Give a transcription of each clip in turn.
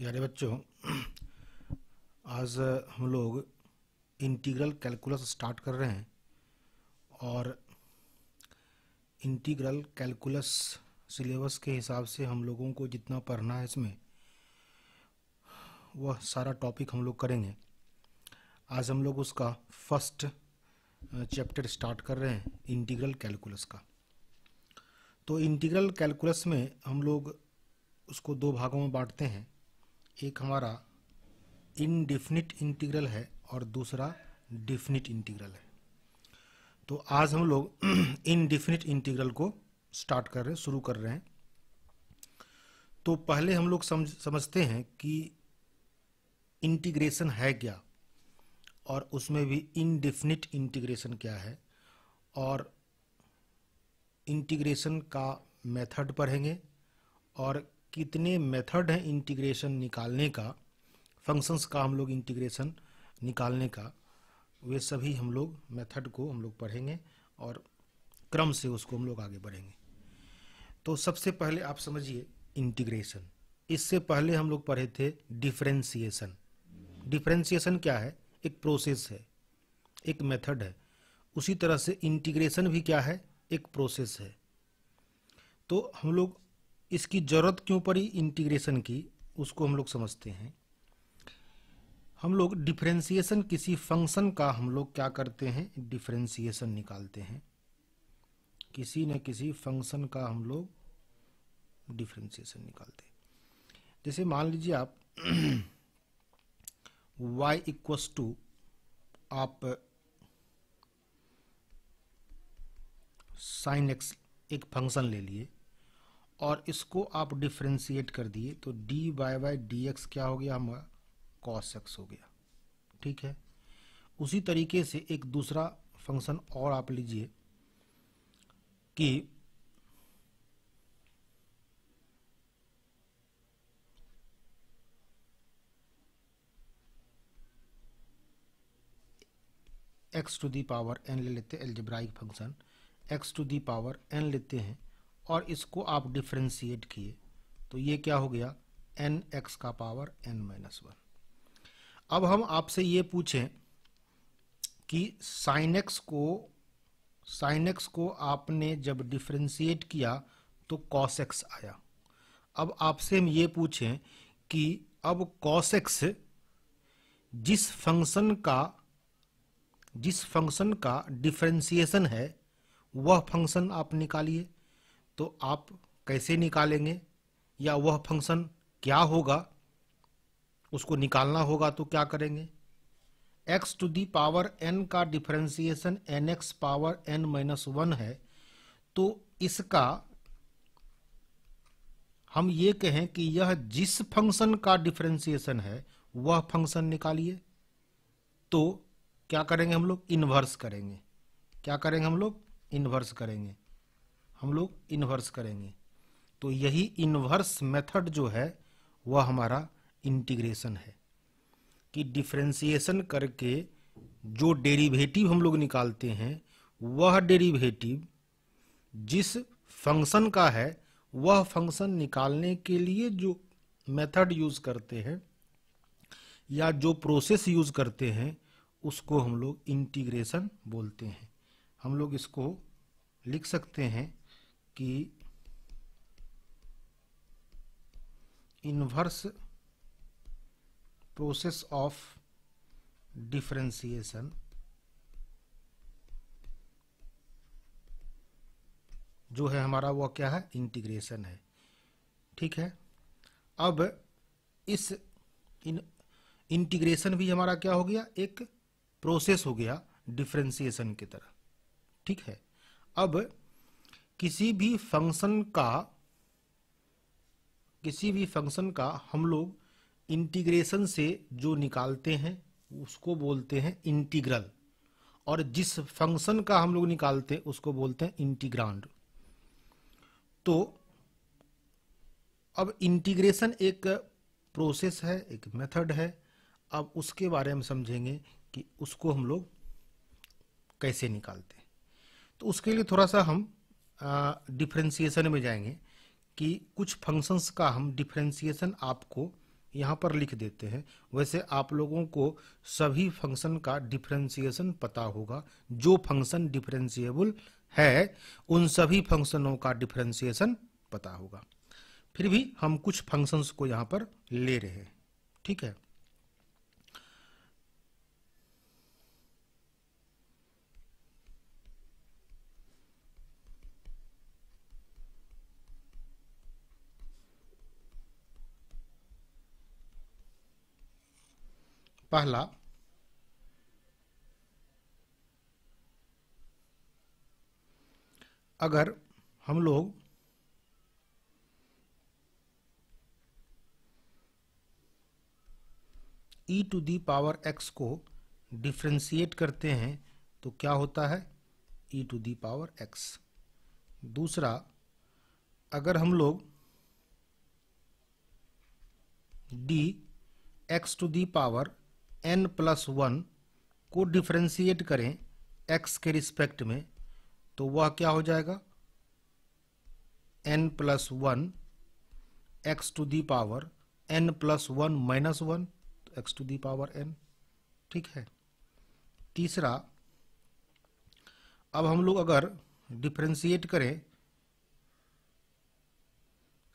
प्यारे बच्चों, आज हम लोग इंटीग्रल कैलकुलस स्टार्ट कर रहे हैं और इंटीग्रल कैलकुलस सिलेबस के हिसाब से हम लोगों को जितना पढ़ना है इसमें वह सारा टॉपिक हम लोग करेंगे। आज हम लोग उसका फर्स्ट चैप्टर स्टार्ट कर रहे हैं इंटीग्रल कैलकुलस का। तो इंटीग्रल कैलकुलस में हम लोग उसको दो भागों में बांटते हैं। एक हमारा इनडिफिनिट इंटीग्रल है और दूसरा डिफिनिट इंटीग्रल है। तो आज हम लोग इनडिफिनिट इंटीग्रल को शुरू कर रहे हैं। तो पहले हम लोग समझते हैं कि इंटीग्रेशन है क्या और उसमें भी इनडिफिनिट इंटीग्रेशन क्या है, और इंटीग्रेशन का मेथड पढ़ेंगे और कितने मेथड हैं इंटीग्रेशन निकालने का, फंक्शंस का हम लोग इंटीग्रेशन निकालने का, वे सभी हम लोग मेथड को हम लोग पढ़ेंगे और क्रम से उसको हम लोग आगे बढ़ेंगे। तो सबसे पहले आप समझिए इंटीग्रेशन। इससे पहले हम लोग पढ़े थे डिफरेंशिएशन। डिफरेंशिएशन क्या है? एक प्रोसेस है, एक मेथड है। उसी तरह से इंटीग्रेशन भी क्या है? एक प्रोसेस है। तो हम लोग इसकी जरूरत क्यों पड़ी इंटीग्रेशन की, उसको हम लोग समझते हैं। हम लोग डिफरेंशिएशन किसी फंक्शन का हम लोग क्या करते हैं? डिफरेंशिएशन निकालते हैं। किसी न किसी फंक्शन का हम लोग डिफरेंशिएशन निकालते हैं। जैसे मान लीजिए आप y इक्वस टू आप साइन एक्स एक फंक्शन ले लिए और इसको आप डिफरेंशिएट कर दिए, तो d y by d x क्या हो गया? हमारा कॉस एक्स हो गया। ठीक है। उसी तरीके से एक दूसरा फंक्शन और आप लीजिए कि x to the power n ले लेते हैं, algebraic function x to the power n लेते हैं और इसको आप डिफरेंशिएट किए, तो ये क्या हो गया? एन एक्स का पावर एन माइनस वन। अब हम आपसे ये पूछें कि साइन एक्स को आपने जब डिफरेंशिएट किया तो कॉस एक्स आया। अब आपसे हम ये पूछें कि अब कॉस एक्स जिस फंक्शन का डिफरेंशिएशन है वह फंक्शन आप निकालिए। तो आप कैसे निकालेंगे, या वह फंक्शन क्या होगा, उसको निकालना होगा तो क्या करेंगे? x to the power n का differentiation n x power n minus one है, तो इसका हम ये कहें कि यह जिस फंक्शन का डिफरेंशिएशन है वह फंक्शन निकालिए। तो क्या करेंगे हम लोग? इन्वर्स करेंगे। क्या करेंगे हम लोग? इन्वर्स करेंगे। तो यही इन्वर्स मेथड जो है वह हमारा इंटीग्रेशन है, कि डिफरेंशिएशन करके जो डेरिवेटिव हम लोग निकालते हैं वह डेरिवेटिव जिस फंक्शन का है वह फंक्शन निकालने के लिए जो मेथड यूज करते हैं या जो प्रोसेस यूज करते हैं उसको हम लोग इंटीग्रेशन बोलते हैं। हम लोग इसको लिख सकते हैं कि इन्वर्स प्रोसेस ऑफ डिफरेंशिएशन जो है हमारा वह क्या है? इंटीग्रेशन है। ठीक है। अब इस इंटीग्रेशन भी हमारा क्या हो गया? एक प्रोसेस हो गया डिफरेंशिएशन की तरह। ठीक है। अब किसी भी फंक्शन का हम लोग इंटीग्रेशन से जो निकालते हैं उसको बोलते हैं इंटीग्रल, और जिस फंक्शन का हम लोग निकालते हैं उसको बोलते हैं इंटीग्रांड। तो अब इंटीग्रेशन एक प्रोसेस है, एक मेथड है। अब उसके बारे में समझेंगे कि उसको हम लोग कैसे निकालते हैं। तो उसके लिए थोड़ा सा हम डिफरेंशिएशन में जाएंगे कि कुछ फंक्शंस का हम डिफरेंशिएशन आपको यहाँ पर लिख देते हैं। वैसे आप लोगों को सभी फंक्शन का डिफरेंशिएशन पता होगा, जो फंक्शन डिफरेंशिएबल है उन सभी फंक्शनों का डिफरेंशिएशन पता होगा। फिर भी हम कुछ फंक्शंस को यहाँ पर ले रहे हैं, ठीक है। पहला अगर हम लोग e to the power x को डिफ्रेंशिएट करते हैं तो क्या होता है, e to the power x। दूसरा, अगर हम लोग d x to the power n plus 1 को डिफ्रेंशिएट करें x के रिस्पेक्ट में तो वह क्या हो जाएगा, n plus 1 x to the power n plus 1 minus 1 x to the power n, ठीक है। तीसरा, अब हम लोग अगर डिफ्रेंशिएट करें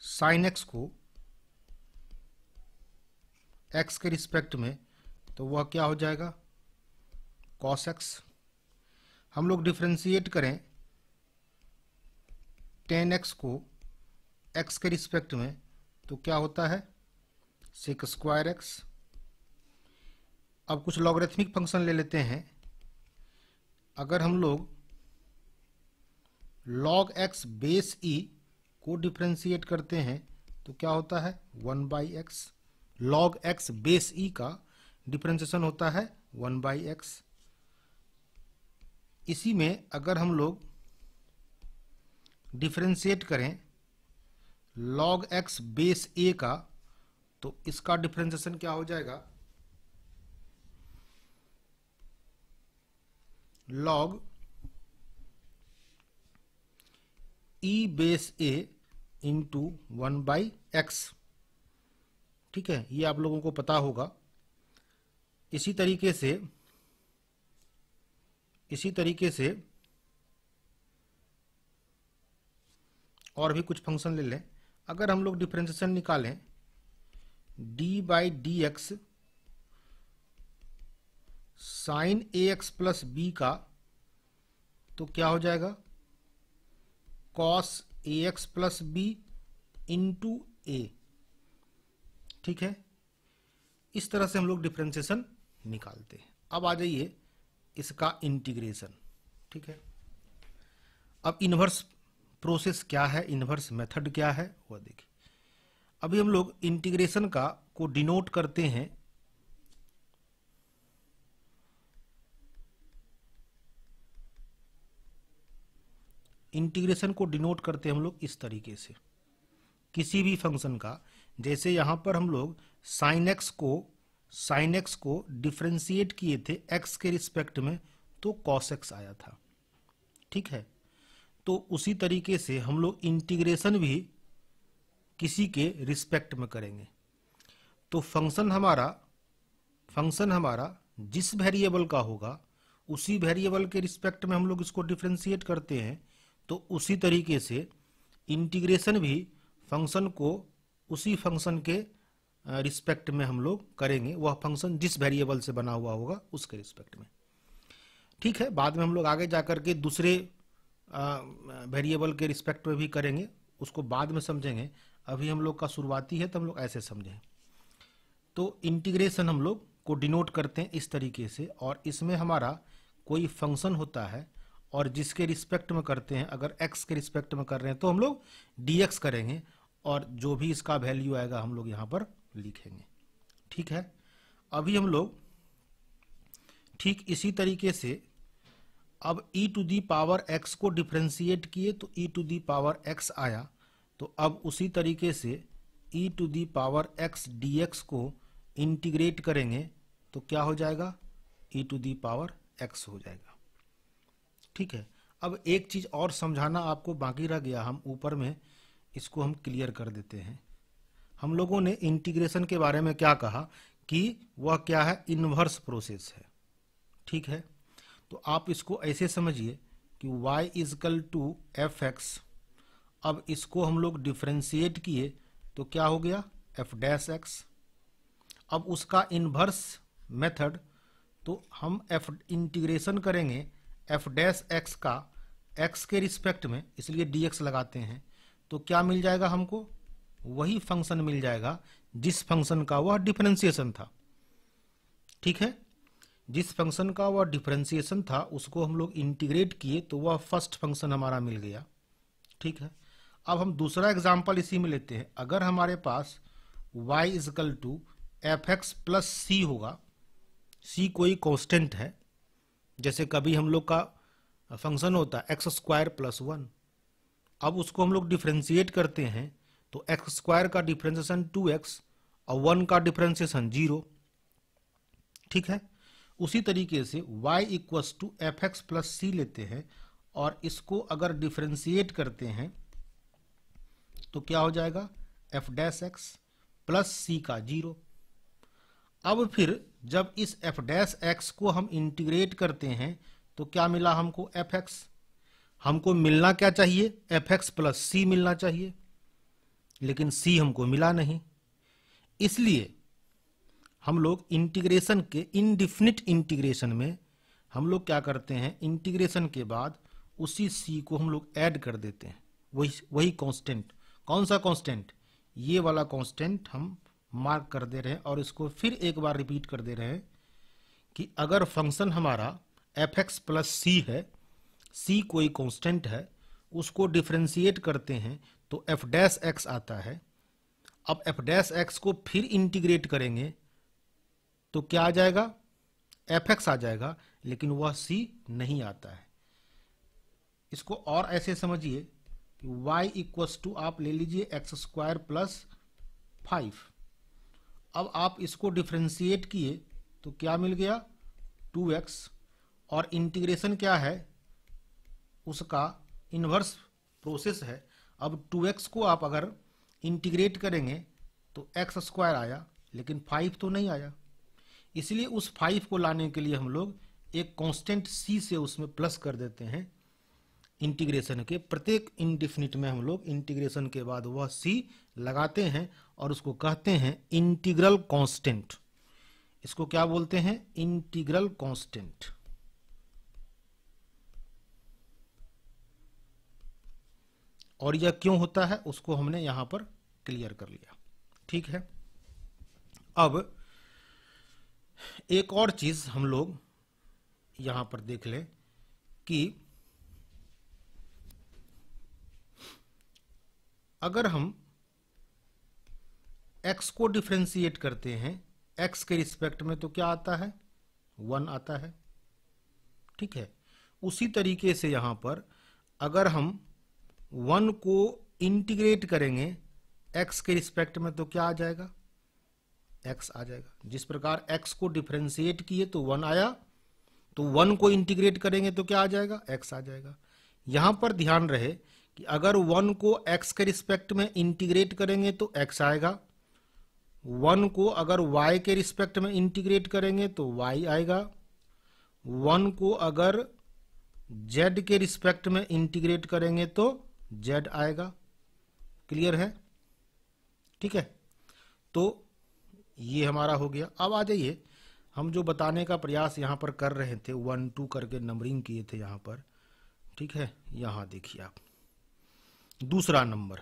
साइन x को x के रिस्पेक्ट में तो वह क्या हो जाएगा, कॉस x। हम लोग डिफ्रेंशिएट करें टेन एक्स को x के रिस्पेक्ट में तो क्या होता है, सेक स्क्वायर x। अब कुछ लॉगरिथमिक फंक्शन ले लेते हैं। अगर हम लोग log x बेस e को डिफ्रेंशिएट करते हैं तो क्या होता है, 1/x। log x base e का डिफ्रेंशिएशन होता है 1/x। इसी में अगर हम लोग डिफ्रेंशिएट करें log x बेस a का तो इसका डिफ्रेंशिएशन क्या हो जाएगा, log e base a into 1/x, ठीक है। ये आप लोगों को पता होगा। इसी तरीके से और भी कुछ फंक्शन ले लें। अगर हम लोग डिफरेंशिएशन निकालें d by d x sine a x plus b का तो क्या हो जाएगा, cos a x plus b into a, ठीक है। इस तरह से हम लोग डिफरेंशिएशन निकालते हैं। अब आ जाइए इसका इंटीग्रेशन, ठीक है। अब इन्वर्स प्रोसेस क्या है, इन्वर्स मेथड क्या है वो देखिए। अभी हम लोग इंटीग्रेशन को डिनोट करते हैं हम लोग इस तरीके से, किसी भी फंक्शन का। जैसे यहां पर हम लोग साइन एक्स को डिफरेंशिएट किए थे x के रिस्पेक्ट में तो कॉस x आया था, ठीक है। तो उसी तरीके से हम लोग इंटीग्रेशन भी किसी के रिस्पेक्ट में करेंगे। तो फंक्शन हमारा जिस वेरिएबल का होगा उसी वेरिएबल के रिस्पेक्ट में हम लोग इसको डिफरेंशिएट करते हैं। तो उसी तरीके से इंटीग्रेशन भी फंक्शन को उसी फंक्शन के रिस्पेक्ट में हम लोग करेंगे, वह फंक्शन जिस वेरिएबल से बना हुआ होगा उसके रिस्पेक्ट में, ठीक है। बाद में हम लोग आगे जाकर के दूसरे वेरिएबल के रिस्पेक्ट में भी करेंगे, उसको बाद में समझेंगे। अभी हम लोग का शुरुआती है तो हम लोग ऐसे समझें। तो इंटीग्रेशन हम लोग को डिनोट करते हैं इस तरीके से, और इसमें हमारा कोई फंक्शन होता है और जिसके रिस्पेक्ट में करते हैं, अगर x के रिस्पेक्ट में कर रहे हैं तो हम लोग dx करेंगे और जो भी इसका वैल्यू आएगा हम लोग यहाँ पर लिखेंगे, ठीक है। अभी हम लोग ठीक इसी तरीके से अब e to the power x को डिफरेंशिएट किए तो e to the power x आया। तो अब उसी तरीके से e to the power x dx को इंटीग्रेट करेंगे तो क्या हो जाएगा, e to the power x हो जाएगा, ठीक है। अब एक चीज और समझाना आपको बाकी रह गया, हम ऊपर में इसको हम क्लियर कर देते हैं। हम लोगों ने इंटीग्रेशन के बारे में क्या कहा कि वह क्या है, इन्वर्स प्रोसेस है। ठीक है, तो आप इसको ऐसे समझिए कि y equal to f x. अब इसको हम लोग डिफ्रेंशिएट किए तो क्या हो गया, एफ डैश एक्स। अब उसका इन्वर्स मेथड, तो हम एफ इंटीग्रेशन करेंगे एफ डैश एक्स का एक्स के रिस्पेक्ट में, इसलिए dx लगाते हैं, तो क्या मिल जाएगा हमको, वही फंक्शन मिल जाएगा जिस फंक्शन का वह डिफरेंशिएशन था। ठीक है, जिस फंक्शन का वह डिफरेंशिएशन था उसको हम लोग इंटीग्रेट किए तो वह फर्स्ट फंक्शन हमारा मिल गया। ठीक है, अब हम दूसरा एग्जांपल इसी में लेते हैं। अगर हमारे पास y equal to f x plus c होगा, c कोई कांस्टेंट है, जैसे कभी हम लोग का फंक्शन होता है एक्स स्क्वायर प्लस वन। अब उसको हम लोग डिफ्रेंशिएट करते हैं तो एक्स स्क्वायर का डिफ्रेंशिएशन 2x और 1 का डिफ्रेंशिएशन 0। ठीक है, उसी तरीके से y equals to f x plus c लेते हैं और इसको अगर डिफ्रेंशिएट करते हैं तो क्या हो जाएगा, एफ डैश एक्स प्लस सी का 0। अब फिर जब इस एफ डैश एक्स को हम इंटीग्रेट करते हैं तो क्या मिला हमको, एफ एक्स। हमको मिलना क्या चाहिए, एफ एक्स प्लस सी मिलना चाहिए, लेकिन सी हमको मिला नहीं। इसलिए हम लोग इंटीग्रेशन के इनडिफिनिट इंटीग्रेशन में हम लोग क्या करते हैं, इंटीग्रेशन के बाद उसी सी को हम लोग ऐड कर देते हैं, वही कांस्टेंट। कौन सा कांस्टेंट, ये वाला कांस्टेंट हम मार्क कर दे रहे हैं और इसको फिर एक बार रिपीट कर दे रहे हैं कि अगर फंक्शन हमारा एफ एक्स प्लस सी है, सी कोई कांस्टेंट है, उसको डिफ्रेंशिएट करते हैं तो एफ डैश एक्स आता है। अब एफ डैश एक्स को फिर इंटीग्रेट करेंगे तो क्या आ जाएगा, एफ एक्स आ जाएगा, लेकिन वह सी नहीं आता है। इसको और ऐसे समझिए कि y इक्वल्स टू आप ले लीजिए एक्स स्क्वायर प्लस 5। अब आप इसको डिफ्रेंशिएट किए तो क्या मिल गया, 2x, और इंटीग्रेशन क्या है, उसका इन्वर्स प्रोसेस है। अब 2x को आप अगर इंटीग्रेट करेंगे तो एक्स स्क्वायर आया, लेकिन 5 तो नहीं आया। इसलिए उस 5 को लाने के लिए हम लोग एक कांस्टेंट c से उसमें प्लस कर देते हैं। इंटीग्रेशन के प्रत्येक इंडिफिनिट में हम लोग इंटीग्रेशन के बाद वह c लगाते हैं और उसको कहते हैं इंटीग्रल कांस्टेंट। इसको क्या बोलते हैं, इंटीग्रल कांस्टेंट। और यह क्यों होता है उसको हमने यहां पर क्लियर कर लिया। ठीक है, अब एक और चीज हम लोग यहां पर देख लें कि अगर हम x को डिफ्रेंशिएट करते हैं x के रिस्पेक्ट में तो क्या आता है, 1 आता है। ठीक है, उसी तरीके से यहां पर अगर हम 1 को इंटीग्रेट करेंगे x के रिस्पेक्ट में तो क्या आ जाएगा, x आ जाएगा। जिस प्रकार x को डिफ्रेंशिएट किए तो 1 आया, तो 1 को इंटीग्रेट करेंगे तो क्या आ जाएगा, x आ जाएगा। यहां पर ध्यान रहे कि अगर 1 को x के रिस्पेक्ट में इंटीग्रेट करेंगे तो x आएगा, 1 को अगर y के रिस्पेक्ट में इंटीग्रेट करेंगे तो y आएगा, 1 को अगर z के रिस्पेक्ट में इंटीग्रेट करेंगे तो z आएगा। क्लियर है? ठीक है, तो ये हमारा हो गया। अब आ जाइए, हम जो बताने का प्रयास यहाँ पर कर रहे थे, 1 2 करके नंबरिंग किए थे यहाँ पर। ठीक है, यहाँ देखिए आप दूसरा नंबर,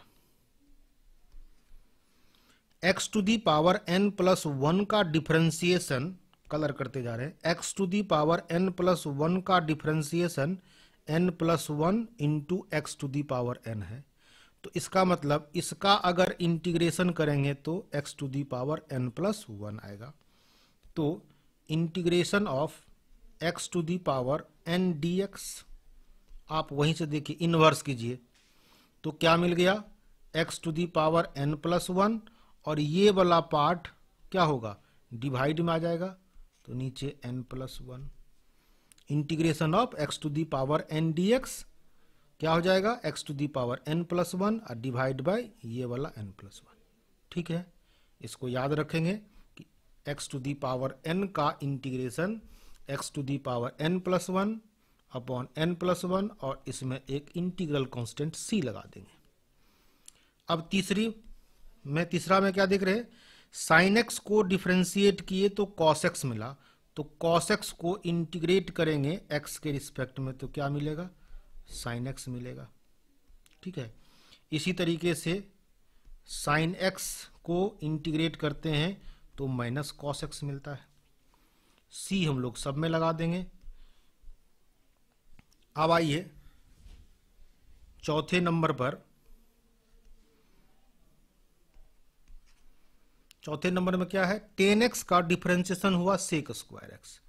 x to the power n plus 1 का डिफरेंशिएशन, कलर करते जा रहे हैं, x to the power n plus 1 का differentiation n plus 1 into x to the power n है। तो इसका मतलब इसका अगर इंटीग्रेशन करेंगे तो x to the power n plus 1 आएगा। तो integration of x to the power n dx, आप वहीं से देखिए इनवर्स कीजिए तो क्या मिल गया, x to the power n plus 1, और ये वाला पार्ट क्या होगा, डिवाइड में आ जाएगा, तो नीचे n plus 1। Integration of x to the power n dx क्या हो जाएगा, x to the power n plus 1 और डिवाइड बाय ये वाला n प्लस 1। ठीक है, इसको याद रखेंगे कि x to the power n का integration x to the power n+1 upon n+1 और इसमें एक इंटीग्रल कांस्टेंट c लगा देंगे। अब तीसरा में क्या देख रहे हैं, साइन x को डिफरेंशिएट किए तो कॉस x मिला, तो कॉस x को इंटीग्रेट करेंगे x के रिस्पेक्ट में तो क्या मिलेगा, साइन x मिलेगा। ठीक है, इसी तरीके से साइन x को इंटीग्रेट करते हैं तो माइनस कॉस x मिलता है। c हम लोग सब में लगा देंगे। अब आइए चौथे नंबर में क्या है, टेन एक्स का डिफरेंशिएशन हुआ सेक स्क्वायर एक्स,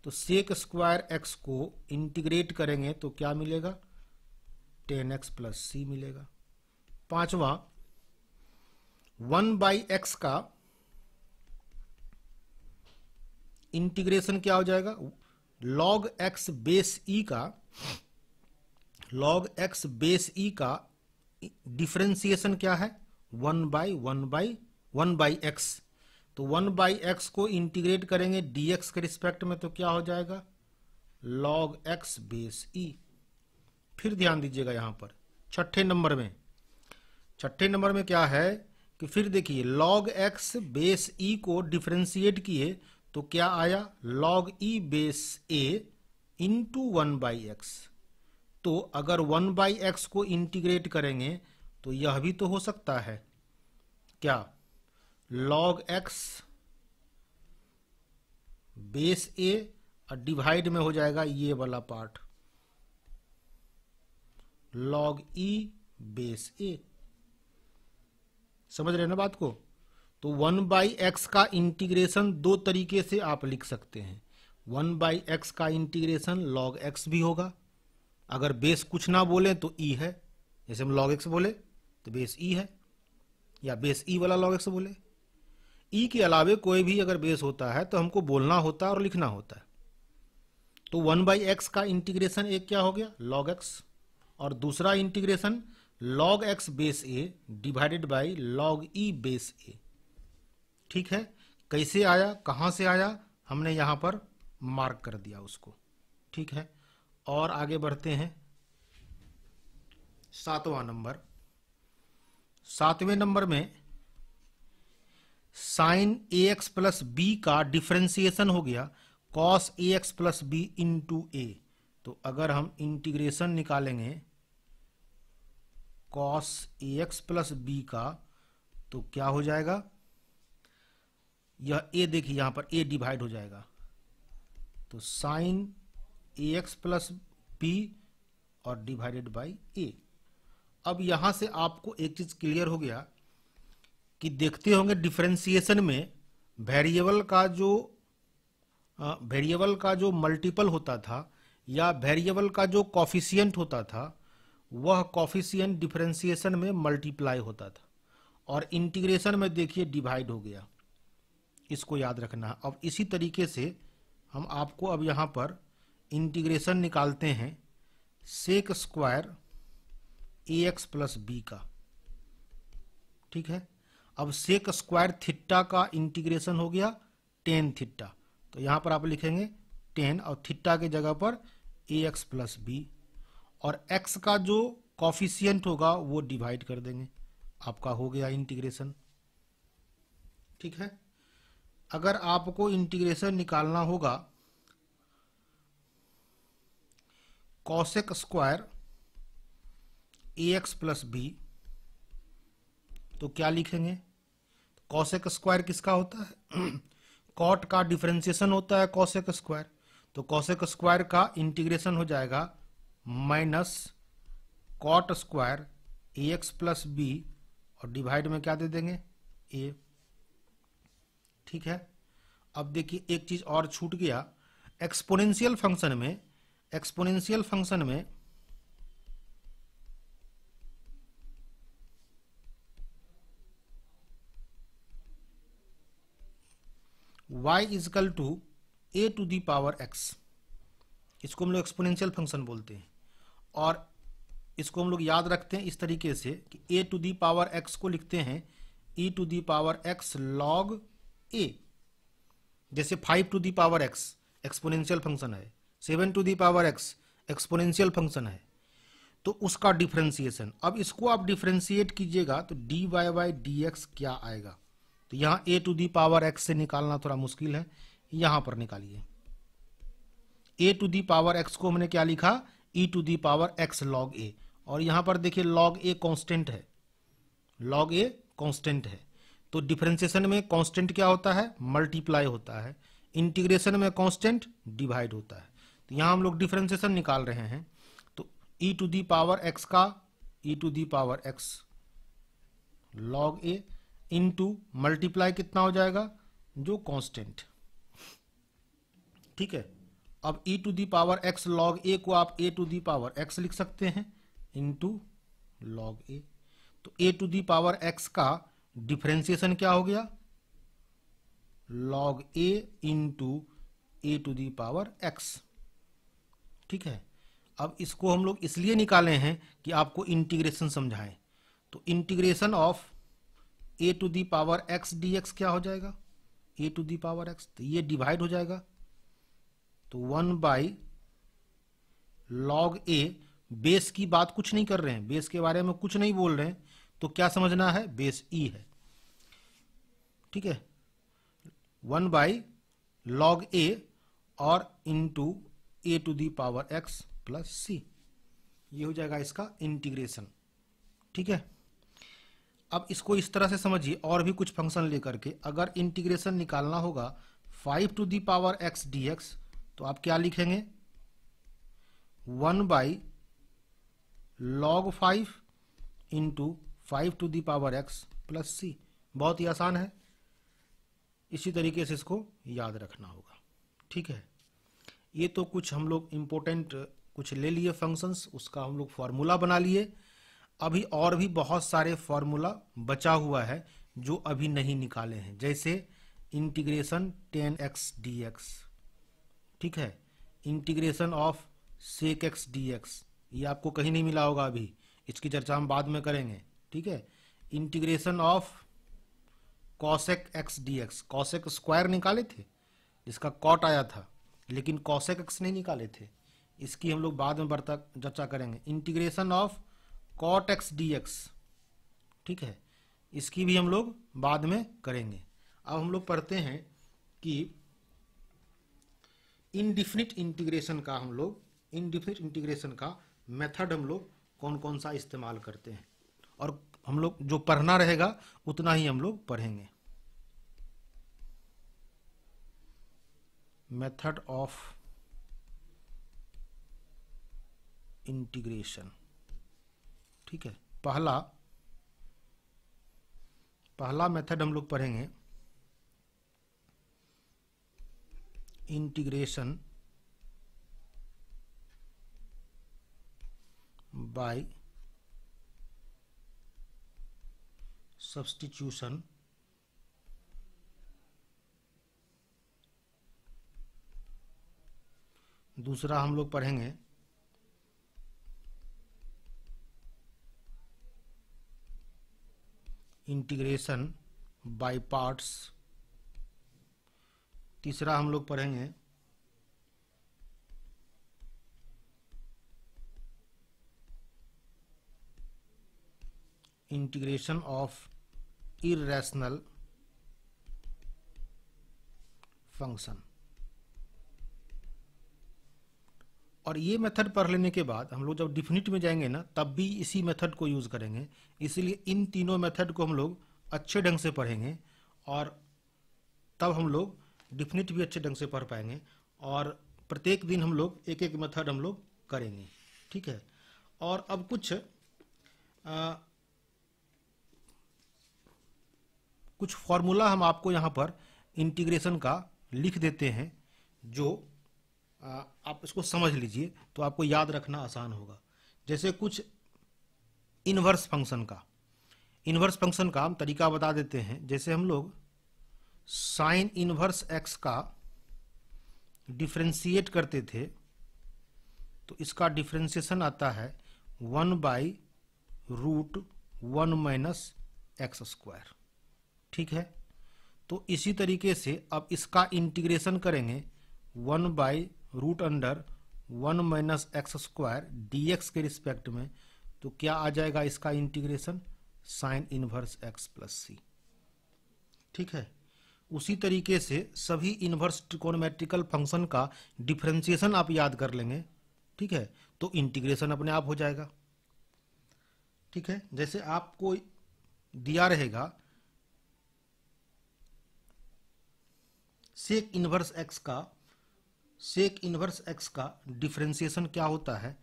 तो सेक स्क्वायर एक्स को इंटीग्रेट करेंगे तो क्या मिलेगा, टेन एक्स प्लस सी मिलेगा। पांचवा, 1/x का इंटीग्रेशन क्या हो जाएगा, log x बेस ई का डिफरेंशिएशन क्या है, 1/x, तो 1/x को इंटीग्रेट करेंगे dx के रिस्पेक्ट में तो क्या हो जाएगा, log x बेस ई। फिर ध्यान दीजिएगा यहां पर छठे नंबर में क्या है कि फिर देखिए log x बेस ई को डिफरेंशिएट किए तो क्या आया, log e base a into 1/x, तो अगर 1/x को इंटीग्रेट करेंगे तो यह भी तो हो सकता है क्या, log x बेस a और डिवाइड में हो जाएगा ये वाला part log e base a। समझ रहे हैं ना बात को, तो 1/x का इंटीग्रेशन दो तरीके से आप लिख सकते हैं। 1/x का इंटीग्रेशन log x भी होगा, अगर बेस कुछ ना बोले तो e है, जैसे हम log x बोले तो बेस e है, या बेस e वाला log x बोले। e के अलावे कोई भी अगर बेस होता है तो हमको बोलना होता है और लिखना होता है। तो 1/x का इंटीग्रेशन एक क्या हो गया, log x, और दूसरा integration log x base a divided by log e base a। ठीक है, कैसे आया, कहां से आया, हमने यहां पर मार्क कर दिया उसको। ठीक है, और आगे बढ़ते हैं। सातवें नंबर में साइन ax प्लस बी का डिफरेंशिएशन हो गया cos ax plus b into a, तो अगर हम इंटीग्रेशन निकालेंगे cos ax प्लस बी का तो क्या हो जाएगा, यह a देखिए यहां पर a डिवाइड हो जाएगा, तो साइन ax प्लस बी और डिवाइडेड बाई a। अब यहां से आपको एक चीज क्लियर हो गया कि देखते होंगे डिफरेंशिएशन में वेरिएबल का जो मल्टीपल होता था या वेरिएबल का जो कॉफिशिएंट होता था वह कॉफिशिएंट डिफरेंशिएशन में मल्टीप्लाई होता था और इंटीग्रेशन में देखिए डिवाइड हो गया, इसको याद रखना है। अब इसी तरीके से हम आपको अब यहां पर इंटीग्रेशन निकालते हैं sec square ax plus b का। ठीक है, अब सेक स्क्वायर थीटा का इंटीग्रेशन हो गया टेन थीटा, तो यहां पर आप लिखेंगे टेन और थीटा के जगह पर ax प्लस बी, और x का जो कॉफिशिएंट होगा वो डिवाइड कर देंगे, आपका हो गया इंटीग्रेशन। ठीक है, अगर आपको इंटीग्रेशन निकालना होगा cosec square ax plus b, तो क्या लिखेंगे, कॉसेक स्क्वायर किसका होता है, कॉट का डिफरेंशिएशन होता है कॉसेक स्क्वायर, तो कॉसेक स्क्वायर का इंटीग्रेशन हो जाएगा minus cot square ax plus b और डिवाइड में क्या दे देंगे a। ठीक है, अब देखिए एक चीज और छूट गया, एक्सपोनेंशियल फंक्शन में y equal to a to the power x, इसको हम लोग एक्सपोनेंशियल फंक्शन बोलते हैं, और इसको हम लोग याद रखते हैं इस तरीके से कि a to the power x को लिखते हैं e to the power x log a. जैसे 5 to the power x exponential function है, 7 to the power x exponential function है, तो उसका डिफरेंशिएशन। अब इसको आप डिफरेंशिएट कीजिएगा तो d y by d x क्या आएगा। तो यहाँ a to the power x से निकालना थोड़ा मुश्किल है, यहां पर निकालिए। A to the power x को हमने क्या लिखा, e to the power x log a, और यहां पर देखिए लॉग ए कांस्टेंट है, लॉग ए कांस्टेंट है। तो डिफरेंशिएशन में कांस्टेंट क्या होता है, मल्टीप्लाई होता है। इंटीग्रेशन में कांस्टेंट डिवाइड होता है। तो यहां हम लोग डिफरेंशिएशन निकाल रहे हैं। तो e to the power x का e to the power x log a into multiply कितना हो जाएगा, जो कांस्टेंट, ठीक है। अब e to the power x log a को आप a to the power x लिख सकते हैं इनटू log a। तो a to the power x का डिफरेंशिएशन क्या हो गया, log a into a to the power x, ठीक है। अब इसको हम लोग इसलिए निकाले हैं कि आपको इंटीग्रेशन समझाएं। तो integration of a to the power x dx क्या हो जाएगा, a to the power x, तो ये डिवाइड हो जाएगा। तो 1 बाई लॉग ए, बेस की बात कुछ नहीं कर रहे हैं, बेस के बारे में कुछ नहीं बोल रहे हैं, तो क्या समझना है, बेस ई है, ठीक है। 1 बाई लॉग ए और into a to the power x plus c, ये हो जाएगा इसका इंटीग्रेशन, ठीक है। अब इसको इस तरह से समझिए, और भी कुछ फंक्शन लेकर के अगर इंटीग्रेशन निकालना होगा 5 to the power x d x, तो आप क्या लिखेंगे, 1 by log 5 into 5 to the power x plus c. बहुत ही आसान है, इसी तरीके से इसको याद रखना होगा, ठीक है। ये तो कुछ हम लोग इम्पोर्टेंट कुछ ले लिए फंक्शंस, उसका हम लोग फॉर्मूला बना लिए। अभी और भी बहुत सारे फॉर्मूला बचा हुआ है जो अभी नहीं निकाले हैं, जैसे इंटीग्रेशन 10x dx, ठीक है। Integration of sec x d x, ये आपको कहीं नहीं मिला होगा अभी, इसकी चर्चा हम बाद में करेंगे, ठीक है। Integration of cosec x d x, cosec square निकाले थे जिसका कॉट आया था, लेकिन कॉसेक एक्स नहीं निकाले थे, इसकी हम लोग बाद में चर्चा करेंगे। Integration of cot x d x, ठीक है, इसकी भी हम लोग बाद में करेंगे। अब हम लोग पढ़ते हैं कि इनडिफिनिट इंटीग्रेशन का मेथड हम लोग कौन कौन सा इस्तेमाल करते हैं, और हम लोग जो पढ़ना रहेगा उतना ही हम लोग पढ़ेंगे। मेथड ऑफ इंटीग्रेशन, ठीक है। पहला मेथड हम लोग पढ़ेंगे इंटीग्रेशन बाय सब्स्टिट्यूशन दूसरा हम लोग पढ़ेंगे इंटीग्रेशन बाय पार्ट्स, तीसरा हम लोग पढ़ेंगे इंटीग्रेशन ऑफ इर्रेशनल फंक्शन। और ये मेथड पढ़ लेने के बाद हम लोग जब डिफिनिट में जाएंगे ना, तब भी इसी मेथड को यूज करेंगे, इसलिए इन तीनों मेथड को हम लोग अच्छे ढंग से पढ़ेंगे, और तब हम लोग डिफिनिट भी अच्छे ढंग से पढ़ पाएंगे, और प्रत्येक दिन हम लोग एक एक मेथड हम लोग करेंगे, ठीक है। और अब कुछ फॉर्मूला हम आपको यहाँ पर इंटीग्रेशन का लिख देते हैं, जो आप इसको समझ लीजिए तो आपको याद रखना आसान होगा। जैसे कुछ इनवर्स फंक्शन का हम तरीका बता देते हैं। जैसे हम लोग साइन इनवर्स एक्स का डिफरेंशिएट करते थे, तो इसका डिफरेंशिएशन आता है 1 by root 1 minus x square, ठीक है। तो इसी तरीके से अब इसका इंटीग्रेशन करेंगे 1/√(1 - x² के रिस्पेक्ट में, तो क्या आ जाएगा इसका integration sine inverse x plus c. ठीक है। उसी तरीके से सभी इनवर्स ट्रिकोनोमेट्रिकल फंक्शन का डिफरेंशिएशन आप याद कर लेंगे। ठीक है, तो इंटीग्रेशन अपने आप हो जाएगा। ठीक है, जैसे आपको दिया रहेगा सेक इनवर्स एक्स का डिफरेंशिएशन क्या होता है।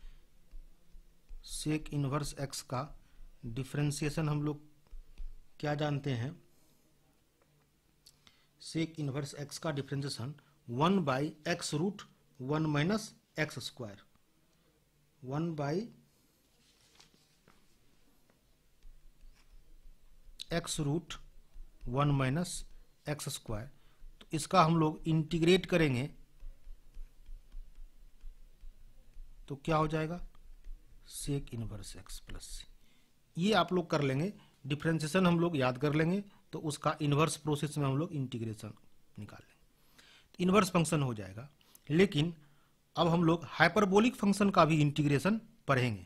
सेक इनवर्स एक्स का डिफरेंशिएशन हम लोग क्या जानते हैं। सेक इनवर्स एक्स का differentiation 1/(x√(1 - x²) 1/(x√(1 - x²) तो इसका हम लोग इंटीग्रेट करेंगे तो क्या हो जाएगा sec inverse x plus c. ये आप लोग कर लेंगे, डिफरेंशिएशन हम लोग याद कर लेंगे, तो उसका इनवर्स प्रोसेस में हम लोग इंटीग्रेशन निकाल लेंगे, इनवर्स फंक्शन हो जाएगा। लेकिन अब हम लोग हाइपरबोलिक फंक्शन का भी इंटीग्रेशन पढ़ेंगे।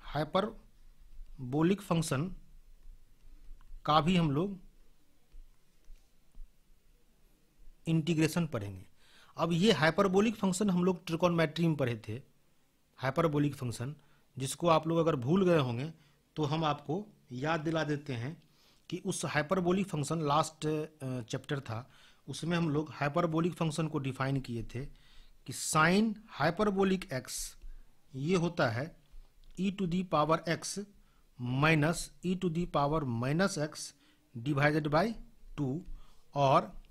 हाइपरबोलिक फंक्शन का भी हम लोग इंटीग्रेशन पढ़ेंगे। अब ये हाइपरबोलिक फंक्शन हम लोग ट्रिकोनोमेट्री में पढ़े थे। हाइपरबोलिक फंक्शन जिसको आप लोग अगर भूल गए होंगे तो हम आपको याद दिला देते हैं कि उस हाइपरबोलिक फंक्शन लास्ट चैप्टर था, उसमें हम लोग हाइपरबोलिक फंक्शन को डिफाइन किए थे कि साइन हाइपरबोलिक एक्स ये होता है e⁻x minus e⁻−x divided by 2, और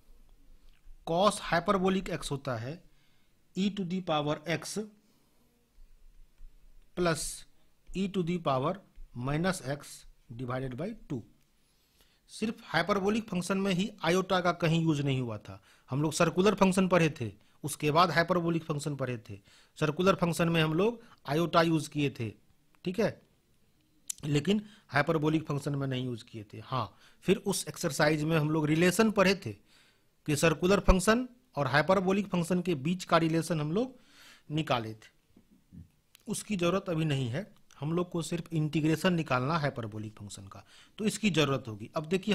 कॉस हाइपरबोलिक एक्स होता है e⁻x plus e⁻−x divided by 2। सिर्फ हाइपरबोलिक फंक्शन में ही आयोटा का कहीं यूज नहीं हुआ था। हम लोग सर्कुलर फंक्शन पढ़े थे, उसके बाद हाइपरबोलिक फंक्शन पढ़े थे। सर्कुलर फंक्शन में हम लोग आयोटा यूज किए थे, ठीक है, लेकिन हाइपरबोलिक फंक्शन में नहीं यूज किए थे। हाँ, फिर उस एक्सरसाइज में हम लोग रिलेशन पढ़े थे कि सर्कुलर फंक्शन और हाइपरबोलिक फंक्शन के बीच का रिलेशन हम लोग निकाले थे। उसकी जरूरत अभी नहीं है, हम लोग को सिर्फ इंटीग्रेशन निकालना हाइपरबोलिक फंक्शन का, तो इसकी जरूरत होगी। अब देखिए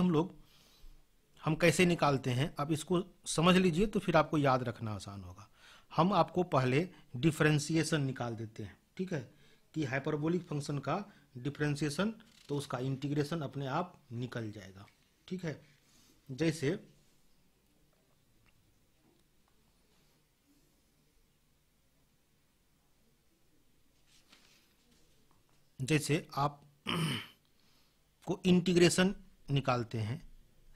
हम कैसे निकालते हैं, अब इसको समझ लीजिए तो फिर आपको याद रखना आसान होगा। हम आपको पहले डिफरेंशिएशन निकाल देते हैं, ठीक है, कि हाइपरबोलिक फंक्शन का डिफरेंशिएशन, तो उसका इंटीग्रेशन अपने आप निकल जाएगा। ठीक है, जैसे आप को इंटीग्रेशन निकालते हैं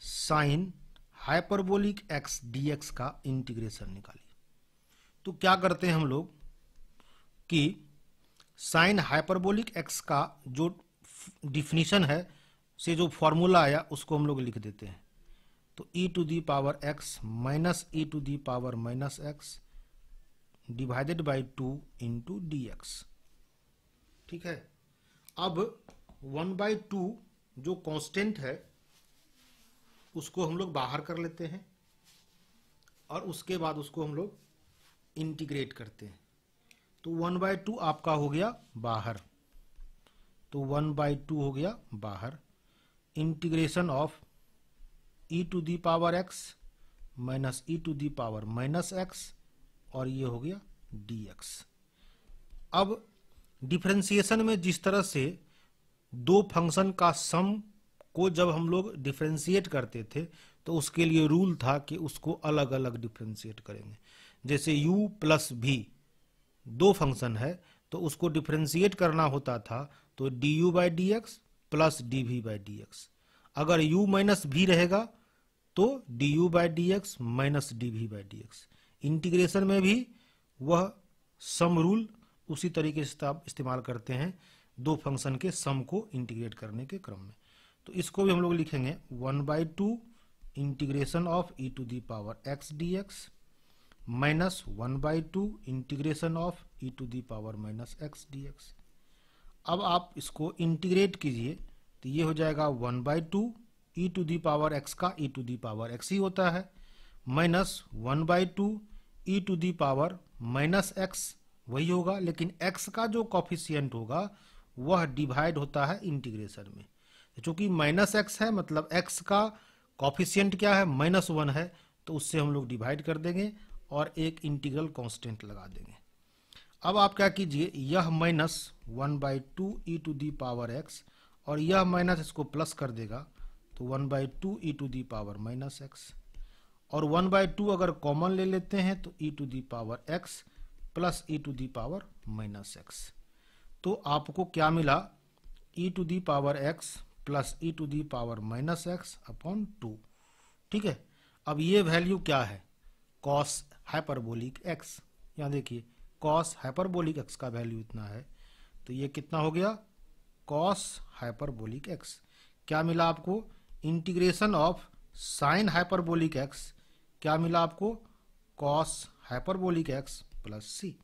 साइन हाइपरबोलिक एक्स डीएक्स का इंटीग्रेशन निकालिए, तो क्या करते हैं हम लोग कि साइन हाइपरबोलिक एक्स का जो डिफिनीशन है से जो फॉर्मूला आया उसको हम लोग लिख देते हैं। तो e⁻x minus e⁻−x divided by 2 into dx। ठीक है, अब 1/2 जो कांस्टेंट है उसको हम लोग बाहर कर लेते हैं और उसके बाद उसको हम लोग इंटीग्रेट करते हैं, तो 1/2 आपका हो गया बाहर, तो 1/2 हो गया बाहर। Integration of e⁻x minus e⁻−x और ये हो गया dx। अब डिफरेंशिएशन में जिस तरह से दो फंक्शन का सम को जब हम लोग डिफरेंशिएट करते थे तो उसके लिए रूल था कि उसको अलग अलग डिफरेंशिएट करेंगे। जैसे u प्लस v दो फंक्शन है तो उसको डिफरेंशिएट करना होता था तो du/dx प्लस dv/dx। अगर u माइनस v रहेगा तो du/dx माइनस dv/dx। इंटीग्रेशन में भी वह सम रूल उसी तरीके से इस्तेमाल करते हैं दो फंक्शन के सम को इंटीग्रेट करने के क्रम में। तो इसको भी हम लोग लिखेंगे 1/2 integration of e⁻x dx minus 1/2 integration of e⁻−x dx। अब आप इसको इंटीग्रेट कीजिए तो ये हो जाएगा 1/2 e to the power x का e to the power x ही होता है, minus 1/2 e to the power minus x वही होगा, लेकिन एक्स का जो कॉफिशिएंट होगा वह डिवाइड होता है इंटीग्रेशन में। चूंकि माइनस एक्स है मतलब एक्स का कॉफिशिएंट क्या है, -1 है, तो उससे हम लोग डिवाइड कर देंगे और एक इंटीग्रल कांस्टेंट लगा देंगे। अब आप क्या कीजिए, यह -1/2 e to the power x और यह माइनस इसको प्लस कर देगा, तो 1/2 e to the power minus x, और 1/2 अगर कॉमन ले लेते हैं तो e to the power x plus e to the power minus x. तो आपको क्या मिला, e to the power x plus e to the power minus x upon 2। ठीक है, अब ये वैल्यू क्या है, कॉस हाइपरबोलिक एक्स। यहाँ देखिए कॉस हाइपरबोलिक एक्स का वैल्यू इतना है, तो ये कितना हो गया, कॉस हाइपरबोलिक एक्स। क्या मिला आपको, integration of sine hyperbolic x, क्या मिला आपको, कॉस हाइपरबोलिक एक्स प्लस सी।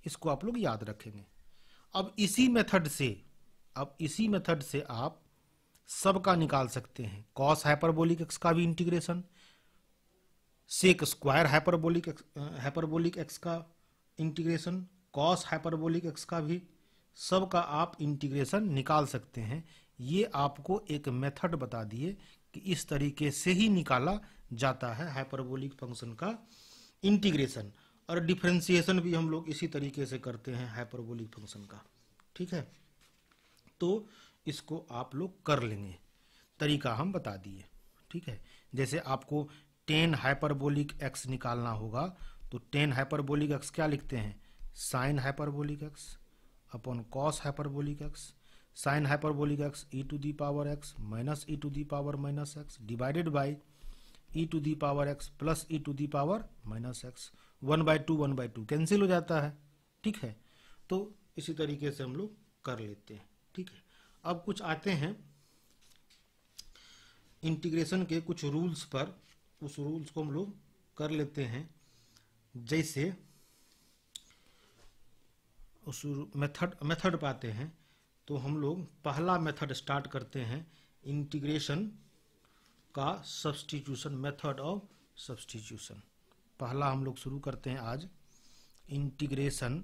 इसको आप लोग याद रखेंगे। अब इसी मेथड से आप सबका निकाल सकते हैं, कॉस हाइपरबोलिक एक्स का भी integration, sec square hyperbolic x का इंटीग्रेशन, कॉस हाइपरबोलिक एक्स का भी, सबका आप इंटीग्रेशन निकाल सकते हैं। ये आपको एक मेथड बता दिए कि इस तरीके से ही निकाला जाता है हाइपरबोलिक फंक्शन का इंटीग्रेशन, और डिफरेंशिएशन भी हम लोग इसी तरीके से करते हैं हाइपरबोलिक फंक्शन का। ठीक है, तो इसको आप लोग कर लेंगे, तरीका हम बता दिए। ठीक है, जैसे आपको tan हाइपरबोलिक एक्स निकालना होगा, तो tan हाइपरबोलिक एक्स क्या लिखते हैं, sine hyperbolic x upon cos hyperbolic x, sine hyperbolic x e to the power x minus e to the power minus x divided by e to the power x plus e to the power minus x. 1/2 cancel हो जाता है। ठीक है, तो इसी तरीके से हम लोग कर लेते हैं। ठीक है, अब कुछ आते हैं इंटीग्रेशन के कुछ रूल्स पर, उस रूल्स को हम लोग कर लेते हैं। जैसे उस मेथड पाते हैं, तो हम लोग पहला मेथड स्टार्ट करते हैं इंटीग्रेशन का सब्स्टिट्यूशन, मेथड ऑफ सब्स्टिट्यूशन। पहला हम लोग शुरू करते हैं आज इंटीग्रेशन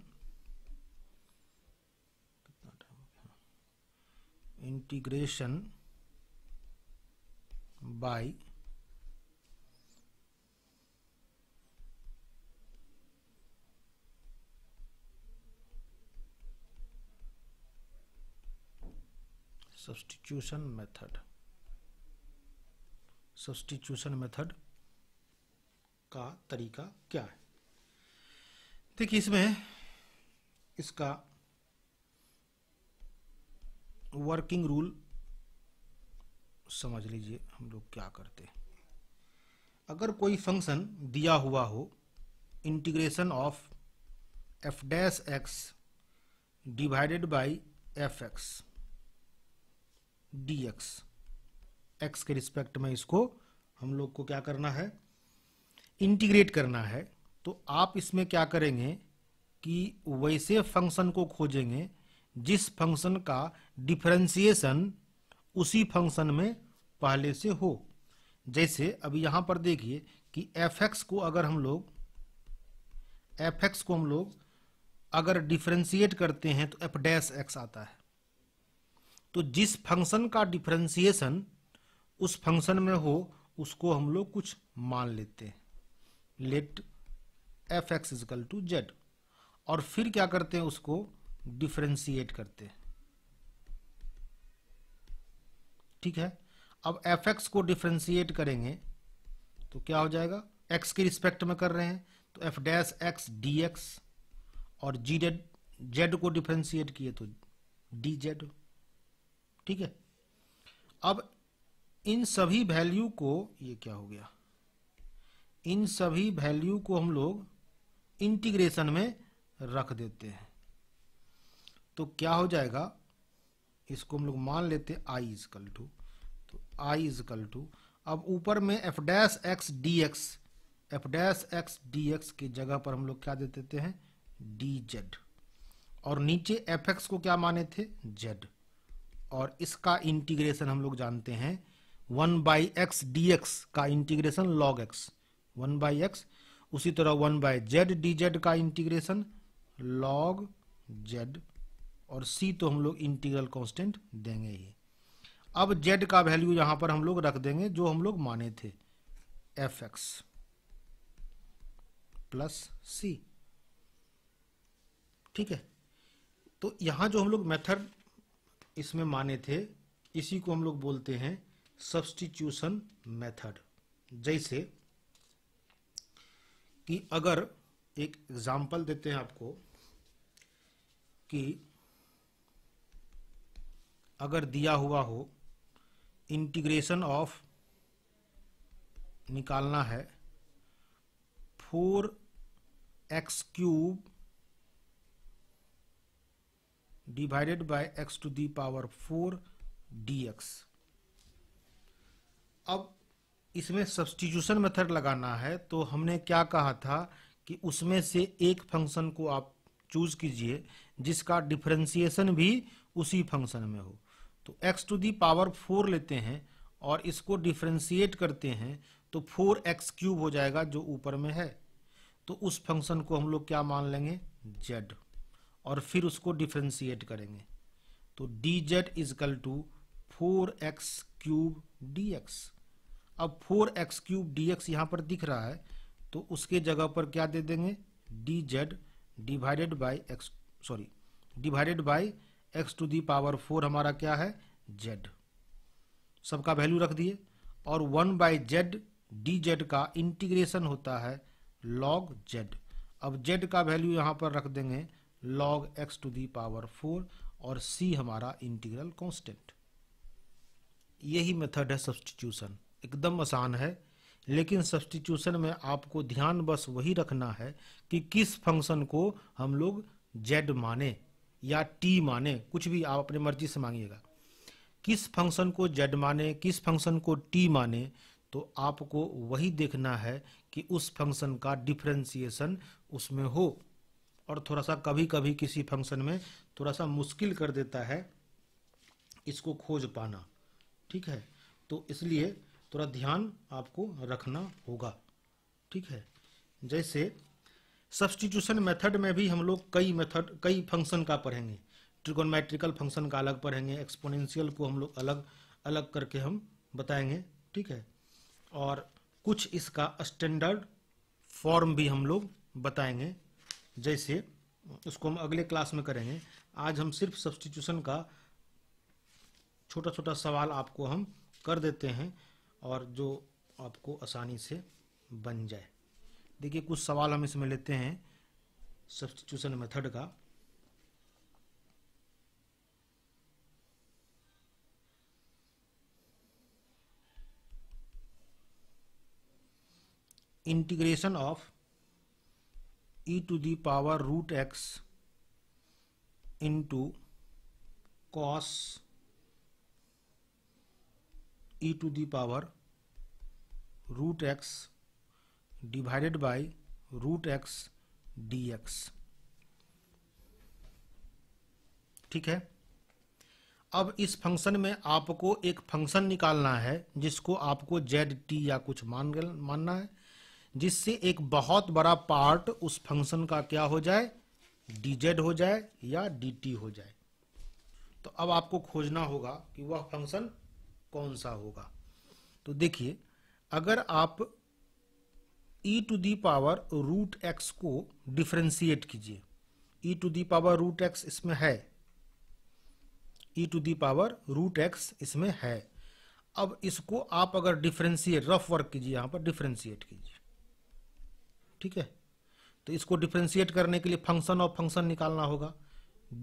बाय सब्स्टिट्यूशन मेथड का तरीका क्या है। देखिए इसमें इसका वर्किंग रूल समझ लीजिए। हम लोग क्या करते हैं, अगर कोई फंक्शन दिया हुआ हो, integration of F dash x divided by F x d x, x के रिस्पेक्ट में इसको हम लोग को क्या करना है, इंटीग्रेट करना है। तो आप इसमें क्या करेंगे कि वैसे फंक्शन को खोजेंगे जिस फंक्शन का डिफरेंशिएशन उसी फंक्शन में पहले से हो। जैसे अभी यहां पर देखिए कि एफ एक्स को हम लोग अगर डिफरेंशिएट करते हैं तो एफ डैश एक्स आता है। तो जिस फंक्शन का डिफरेंशिएशन उस फंक्शन में हो उसको हम लोग कुछ मान लेते हैं, let f x equal to z, और फिर क्या करते हैं, उसको डिफरेंशिएट करते हैं। ठीक है, अब एफ एक्स को डिफरेंशिएट करेंगे तो क्या हो जाएगा, एक्स के रिस्पेक्ट में कर रहे हैं तो F dash x d x, और जी जेड को डिफरेंशिएट किए तो डी जेड। ठीक है, अब इन सभी वैल्यू को, ये क्या हो गया, इन सभी वैल्यू को हम लोग इंटीग्रेशन में रख देते हैं। तो क्या हो जाएगा, इसको हम लोग मान लेते हैं आई इजकल टू, तो आई इजकल टू, अब ऊपर में F dash x d x की जगह पर हम लोग क्या दे देते हैं, डी जेड, और नीचे एफ एक्स को क्या माने थे, जेड, और इसका इंटीग्रेशन हम लोग जानते हैं 1/x dx का इंटीग्रेशन log x 1/x। उसी तरह 1/z dz का इंटीग्रेशन log z, और c तो हम लोग इंटीग्रल कांस्टेंट देंगे ही। अब z का वैल्यू यहां पर हम लोग रख देंगे जो हम लोग माने थे, fx प्लस c। ठीक है, तो यहां जो हम लोग मेथड इसमें माने थे, इसी को हम लोग बोलते हैं सब्स्टिट्यूशन मेथड। जैसे कि अगर एक एग्जांपल देते हैं आपको कि अगर दिया हुआ हो इंटीग्रेशन ऑफ निकालना है 4x³ divided by x⁴ dx। अब इसमें सब्स्टिट्यूशन मेथड लगाना है, तो हमने क्या कहा था कि उसमें से एक फंक्शन को आप चूज कीजिए जिसका डिफरेंशिएशन भी उसी फंक्शन में हो। तो x⁴ लेते हैं और इसको डिफरेंशिएट करते हैं तो 4x³ हो जाएगा जो ऊपर में है। तो उस फंक्शन को हम लोग क्या मान लेंगे, z, और फिर उसको डिफरेंशिएट करेंगे तो dz = 4x³ dx। अब 4x³ dx यहां पर दिख रहा है, तो उसके जगह पर क्या दे देंगे, dz डिवाइडेड बाय x⁴ हमारा क्या है, z। सबका वैल्यू रख दिए, और 1/z dz का इंटीग्रेशन होता है log z। अब z का वैल्यू यहां पर रख देंगे log x⁴, और c हमारा इंटीग्रल कांस्टेंट। यही मेथड है सब्स्टिट्यूशन। एकदम आसान है, लेकिन सब्स्टिट्यूशन में आपको ध्यान बस वही रखना है कि किस फंक्शन को हम लोग z माने या t माने, कुछ भी आप अपने मर्जी से मांगिएगा। किस फंक्शन को z माने, किस फंक्शन को t माने, तो आपको वही देखना है कि उस फंक्शन का डिफरेंशिएशन उसमें हो। और थोड़ा सा कभी कभी किसी फंक्शन में थोड़ा सा मुश्किल कर देता है इसको खोज पाना। ठीक है, तो इसलिए थोड़ा ध्यान आपको रखना होगा। ठीक है, जैसे सब्स्टिट्यूशन मेथड में भी हम लोग कई फंक्शन का पढ़ेंगे। ट्रिगोनोमेट्रिकल फंक्शन का अलग पढ़ेंगे, एक्सपोनेंशियल को हम लोग अलग अलग करके हम बताएंगे। ठीक है, और कुछ इसका स्टैंडर्ड फॉर्म भी हम लोग बताएंगे, जैसे उसको हम अगले क्लास में करेंगे। आज हम सिर्फ सब्स्टिट्यूशन का छोटा छोटा सवाल आपको हम कर देते हैं, और जो आपको आसानी से बन जाए। देखिए कुछ सवाल हम इसमें लेते हैं सब्स्टिट्यूशन मेथड का। Integration of e⁴ into cos e⁴ divided by √x dx। ठीक है, अब इस फंक्शन में आपको एक फंक्शन निकालना है जिसको आपको zt या कुछ मानना है, जिससे एक बहुत बड़ा पार्ट उस फंक्शन का क्या हो जाए, dz हो जाए या dt हो जाए। तो अब आपको खोजना होगा कि वह फंक्शन कौन सा होगा। तो देखिए, अगर आप e⁴ को डिफरेंशिएट कीजिए, e⁴ इसमें है, e⁴ इसमें है। अब इसको आप अगर डिफरेंशिएट, रफ वर्क कीजिए, यहां पर डिफरेंशिएट कीजिए। ठीक है, तो इसको डिफरेंशिएट करने के लिए फंक्शन ऑफ फंक्शन निकालना होगा।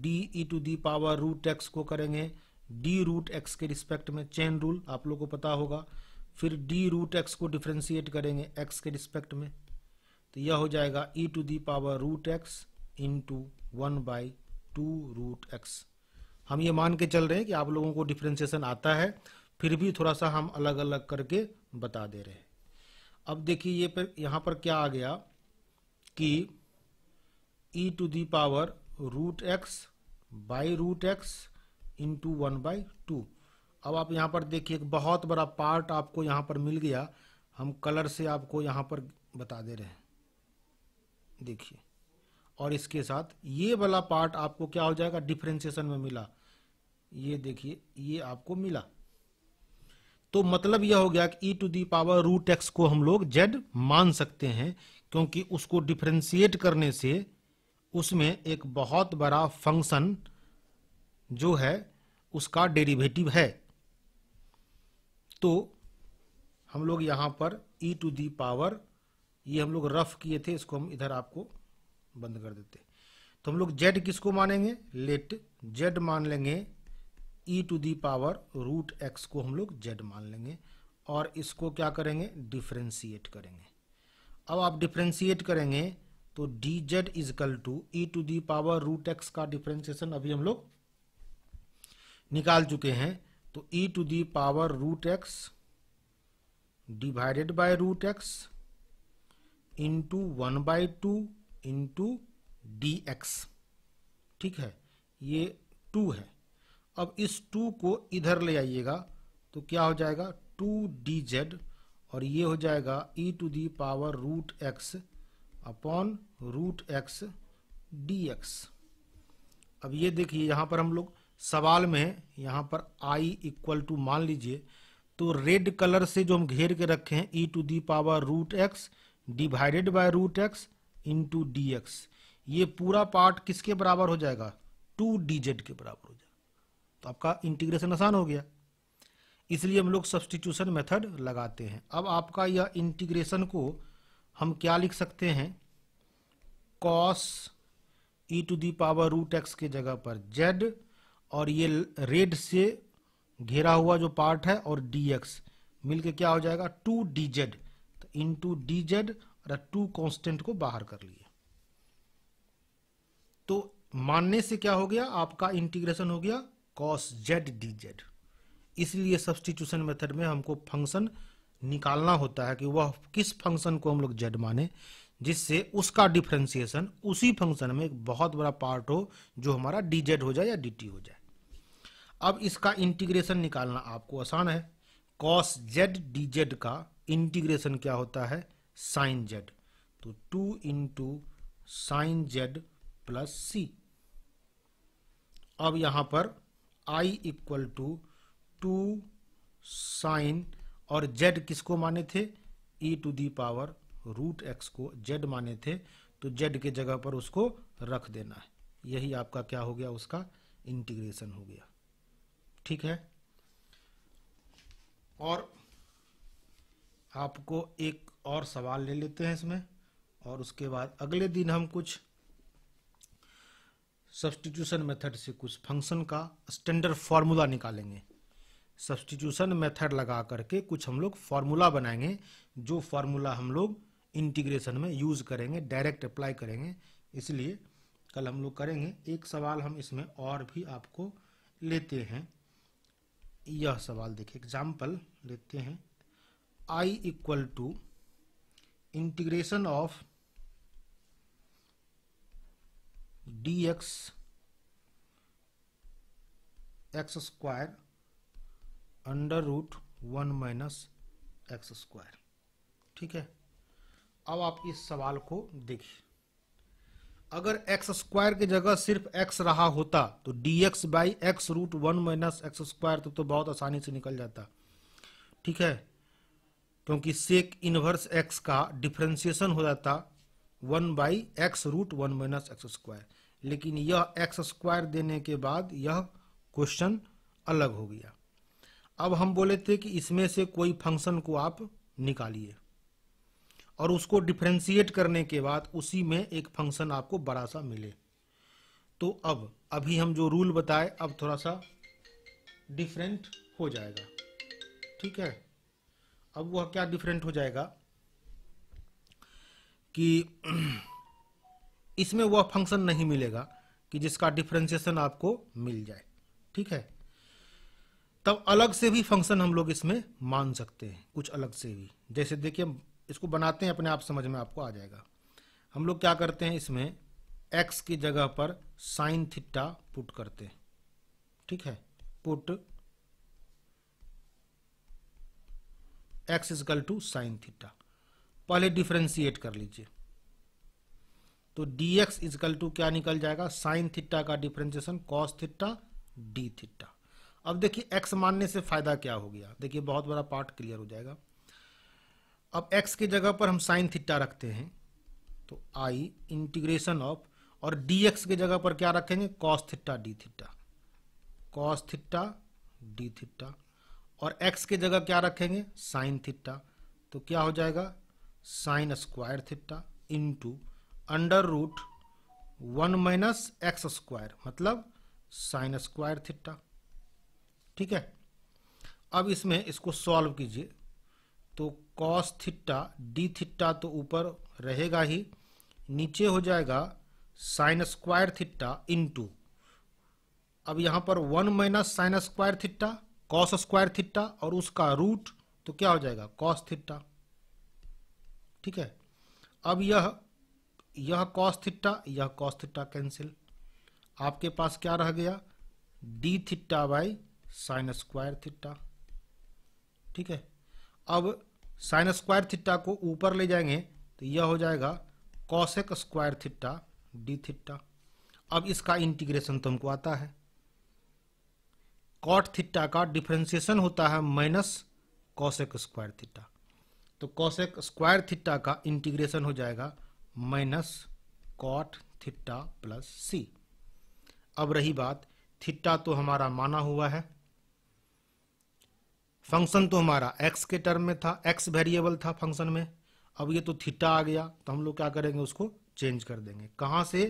d(e⁴ को करेंगे d√x के रिस्पेक्ट में, चेन रूल आप लोगों को पता होगा। फिर d√x को डिफरेंशिएट करेंगे x के रिस्पेक्ट में, तो यह हो जाएगा e⁴ इंटू 1/2√x। हम ये मान के चल रहे हैं कि आप लोगों को डिफरेंशिएशन आता है, फिर भी थोड़ा सा हम अलग अलग करके बता दे रहे हैं। अब देखिए ये यहाँ पर क्या आ गया कि e⁴ √x/√x इंटू 1/2। अब आप यहाँ पर देखिए एक बहुत बड़ा पार्ट आपको यहाँ पर मिल गया, हम कलर से आपको यहाँ पर बता दे रहे हैं, देखिए। और इसके साथ ये वाला पार्ट आपको क्या हो जाएगा, डिफरेंशिएशन में मिला, ये देखिए ये आपको मिला। तो मतलब यह हो गया कि e⁻√x को हम लोग z मान सकते हैं, क्योंकि उसको डिफरेंशिएट करने से उसमें एक बहुत बड़ा फंक्शन जो है उसका डेरिवेटिव है। तो हम लोग यहाँ पर e⁻, ये हम लोग रफ किए थे, इसको हम इधर आपको बंद कर देते। तो हम लोग z किसको मानेंगे, लेट z मान लेंगे, e⁻√x को हम लोग z मान लेंगे, और इसको क्या करेंगे, डिफरेंशिएट करेंगे। अब आप डिफरेंशिएट करेंगे तो dz इजकल टू e⁻√x का डिफरेंशिएशन अभी हम लोग निकाल चुके हैं। तो e⁻√x divided by √x into 1/2 into dx, ठीक है, ये 2 है। अब इस 2 को इधर ले आइएगा तो क्या हो जाएगा, 2dz, और ये हो जाएगा e⁻√x अपॉन √x dx। अब ये देखिए यहाँ पर हम लोग सवाल में यहाँ पर i इक्वल टू मान लीजिए, तो रेड कलर से जो हम घेर के रखे हैं e⁻√x divided by √x into dx, ये पूरा पार्ट किसके बराबर हो जाएगा, 2dz के बराबर हो जाएगा। तो आपका इंटीग्रेशन आसान हो गया, इसलिए हम लोग सब्स्टिट्यूशन मेथड लगाते हैं। अब आपका यह इंटीग्रेशन को हम क्या लिख सकते हैं, cos e⁻√x के जगह पर z, और ये रेड से घेरा हुआ जो पार्ट है और dx मिलके क्या हो जाएगा 2dz, तो इंटू dz, और 2 कांस्टेंट को बाहर कर लिए। तो मानने से क्या हो गया, आपका इंटीग्रेशन हो गया cos z dz। इसलिए सब्स्टिट्यूशन मेथड में हमको फंक्शन निकालना होता है कि वह किस फंक्शन को हम लोग z माने, जिससे उसका डिफरेंशिएशन उसी फंक्शन में एक बहुत बड़ा पार्ट हो जो हमारा dz हो जाए या dt हो जाए। अब इसका इंटीग्रेशन निकालना आपको आसान है। cos z dz का इंटीग्रेशन क्या होता है, sin z, तो 2 इंटू साइन z प्लस सी। अब यहां पर i इक्वल टू 2 साइन, और z किसको माने थे, e⁻√x को z माने थे, तो z के जगह पर उसको रख देना है। यही आपका क्या हो गया, उसका इंटीग्रेशन हो गया, ठीक है। और आपको एक और सवाल ले लेते हैं इसमें, और उसके बाद अगले दिन हम कुछ सब्स्टिट्यूशन मेथड से कुछ फंक्शन का स्टैंडर्ड फार्मूला निकालेंगे। सब्स्टिट्यूशन मेथड लगा करके कुछ हम लोग फार्मूला बनाएंगे, जो फार्मूला हम लोग इंटीग्रेशन में यूज करेंगे, डायरेक्ट अप्लाई करेंगे। इसलिए कल हम लोग करेंगे। एक सवाल हम इसमें और भी आपको लेते हैं। यह सवाल देखिए, एग्जाम्पल लेते हैं, i equal to integration of dx x² √1 minus x², ठीक है। अब आप इस सवाल को देखिए, अगर x² की जगह सिर्फ x रहा होता तो dx by x √1 minus x² तो बहुत आसानी से निकल जाता, ठीक है, क्योंकि सेक इनवर्स x का डिफरेंशिएशन हो जाता 1/x √1 माइनस x²। लेकिन यह x² देने के बाद यह क्वेश्चन अलग हो गया। अब हम बोले थे कि इसमें से कोई फंक्शन को आप निकालिए, और उसको डिफरेंशिएट करने के बाद उसी में एक फंक्शन आपको बड़ा सा मिले। तो अब अभी हम जो रूल बताए अब थोड़ा सा डिफरेंट हो जाएगा, ठीक है। अब वह क्या डिफरेंट हो जाएगा कि इसमें वह फंक्शन नहीं मिलेगा कि जिसका डिफरेंशिएशन आपको मिल जाए, ठीक है। तब अलग से भी फंक्शन हम लोग इसमें मान सकते हैं, कुछ अलग से भी। जैसे देखिए, इसको बनाते हैं, अपने आप समझ में आपको आ जाएगा। हम लोग क्या करते हैं, इसमें x की जगह पर साइन थीटा पुट करते हैं, ठीक है, put x equal to sine theta. पहले डिफ्रेंशिएट कर लीजिए, तो dx इजकल टू क्या निकल जाएगा, साइन थीटा का differentiation cos theta d theta. अब देखिए x मानने से फायदा क्या हो गया, देखिए बहुत बड़ा पार्ट क्लियर हो जाएगा। अब x की जगह पर हम साइन थीटा रखते हैं, तो आई इंटीग्रेशन ऑफ, और dx की जगह पर क्या रखेंगे, cos theta d theta, cos theta d theta, और x की जगह क्या रखेंगे, साइन थीटा, तो क्या हो जाएगा, sine square theta into under root 1 minus x square, मतलब साइन स्क्वायर थीटा। ठीक है, अब इसमें इसको सॉल्व कीजिए, तो कॉस थीटा डी थीटा तो ऊपर रहेगा ही, नीचे हो जाएगा साइन स्क्वायर थीटा इंटू, अब यहां पर 1 minus sign square theta cos square theta और उसका रूट, तो क्या हो जाएगा, कॉस थीटा। ठीक है, अब यह कॉस थीटा, यह कॉस थीटा कैंसिल, आपके पास क्या रह गया, D theta by sign square theta. ठीक है, अब साइन स्क्वायर थीटा को ऊपर ले जाएंगे तो यह हो जाएगा cosec square theta d theta. अब इसका इंटीग्रेशन तो हमको आता है, कॉट थीटा का डिफरेंशिएशन होता है माइनस कॉसेक स्क्वायर थीटा, तो कॉसेक स्क्वायर थीटा का इंटीग्रेशन हो जाएगा माइनस कॉट थीटा प्लस सी। अब रही बात, थीटा तो हमारा माना हुआ है, फंक्शन तो हमारा x के टर्म में था, x वेरिएबल था फंक्शन में, अब ये तो थीटा आ गया, तो हम लोग क्या करेंगे, उसको चेंज कर देंगे। कहां से,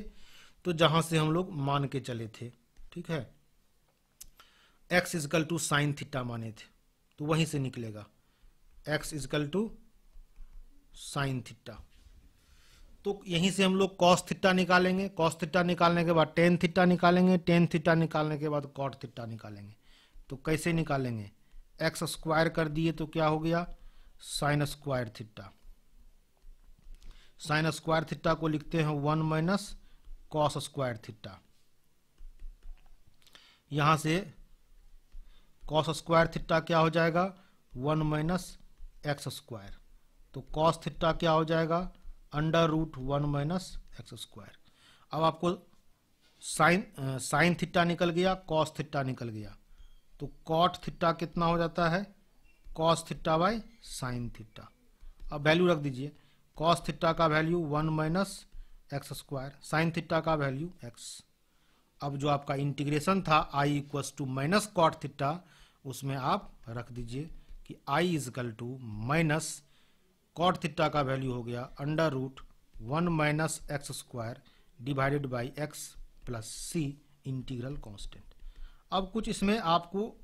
तो जहां से हम लोग मान के चले थे। ठीक है, x equal to sine theta माने थे, तो वहीं से निकलेगा x equal to sine theta, तो यहीं से हम लोग कॉस थीटा निकालेंगे, कॉस थीटा निकालने के बाद टेन थीटा निकालेंगे, टेन थीटा निकालने के बाद कॉट थीटा निकालेंगे। तो कैसे निकालेंगे, एक्स स्क्वायर कर दिए तो क्या हो गया, sign square theta, sign square theta को लिखते हैं 1 माइनस कॉस स्क्वायर थीटा, यहां से कॉस स्क्वायर थीटा क्या हो जाएगा, 1 माइनस एक्स स्क्वायर, तो कॉस थीटा क्या हो जाएगा, under root 1 minus x square. अब आपको साइन थीटा निकल गया, कॉस थीटा निकल गया, तो कॉट थीटा कितना हो जाता है, cos theta by sine theta. अब वैल्यू रख दीजिए, कॉस थीटा का value 1 minus x square, sine theta का वैल्यू एक्स। अब जो आपका इंटीग्रेशन था I equals to minus cot theta, उसमें आप रख दीजिए कि I equal to minus cot theta का वैल्यू हो गया under root 1 minus x square divided by x plus c integral constant. अब कुछ इसमें आपको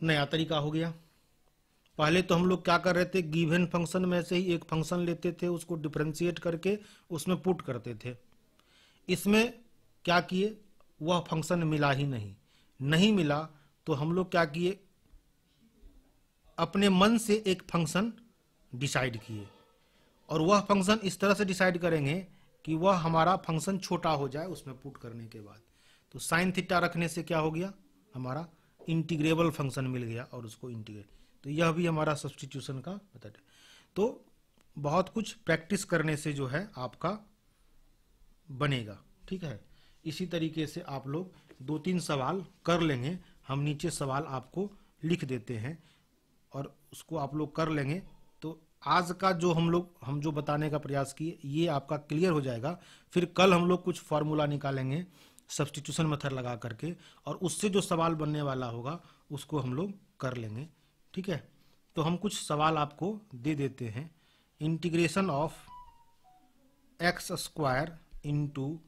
नया तरीका हो गया, पहले तो हम लोग क्या कर रहे थे, गिवन फंक्शन में से ही एक फंक्शन लेते थे, उसको डिफरेंशिएट करके उसमें पुट करते थे। इसमें क्या किए, वह फंक्शन मिला ही नहीं मिला, तो हम लोग क्या किए, अपने मन से एक फंक्शन डिसाइड किए, और वह फंक्शन इस तरह से डिसाइड करेंगे कि वह हमारा फंक्शन छोटा हो जाए उसमें पुट करने के बाद। तो साइन थीटा रखने से क्या हो गया, हमारा इंटीग्रेबल फंक्शन मिल गया और उसको इंटीग्रेट, तो यह भी हमारा सब्स्टिट्यूशन का मेथड है। तो बहुत कुछ प्रैक्टिस करने से जो है आपका बनेगा। ठीक है, इसी तरीके से आप लोग 2-3 सवाल कर लेंगे, हम नीचे सवाल आपको लिख देते हैं और उसको आप लोग कर लेंगे, तो आज का जो हम जो बताने का प्रयास किए ये आपका क्लियर हो जाएगा। फिर कल हम लोग कुछ फार्मूला निकालेंगे सब्स्टिट्यूशन मेथड लगा करके, और उससे जो सवाल बनने वाला होगा उसको हम लोग कर लेंगे। ठीक है, तो हम कुछ सवाल आपको दे देते हैं। Integration of x square into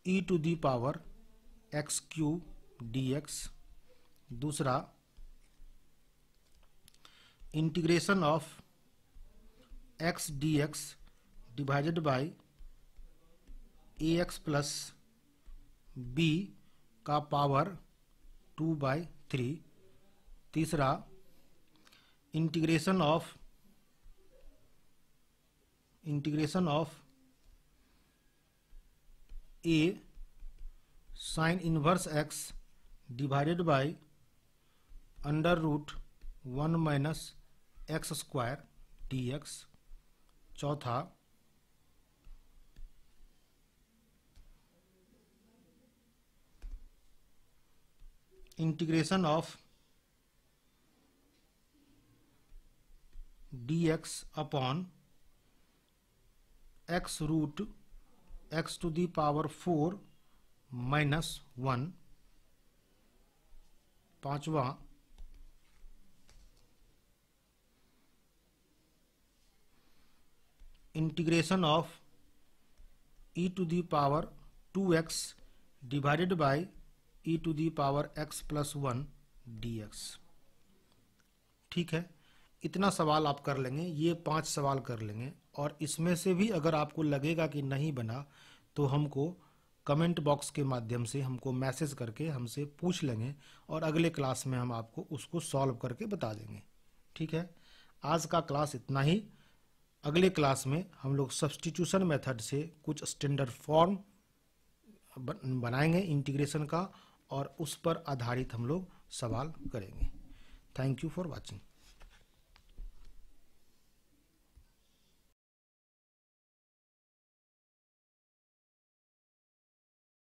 e to the power x cube d x. दूसरा, integration of x d x divided by a x plus b का पावर 2/3। तीसरा, integration of a sine inverse x divided by under root 1 minus x square dx। चौथा integration of dx upon x root x to the power 4 minus 1। पांचवा integration of e to the power 2x divided by e to the power x plus 1 dx। ठीक है, इतना सवाल आप कर लेंगे, ये 5 सवाल कर लेंगे। और इसमें से भी अगर आपको लगेगा कि नहीं बना तो हमको कमेंट बॉक्स के माध्यम से हमको मैसेज करके हमसे पूछ लेंगे और अगले क्लास में हम आपको उसको सॉल्व करके बता देंगे। ठीक है, आज का क्लास इतना ही। अगले क्लास में हम लोग सब्स्टिट्यूशन मेथड से कुछ स्टैंडर्ड फॉर्म बनाएंगे इंटीग्रेशन का और उस पर आधारित हम लोग सवाल करेंगे। Thank you for watching.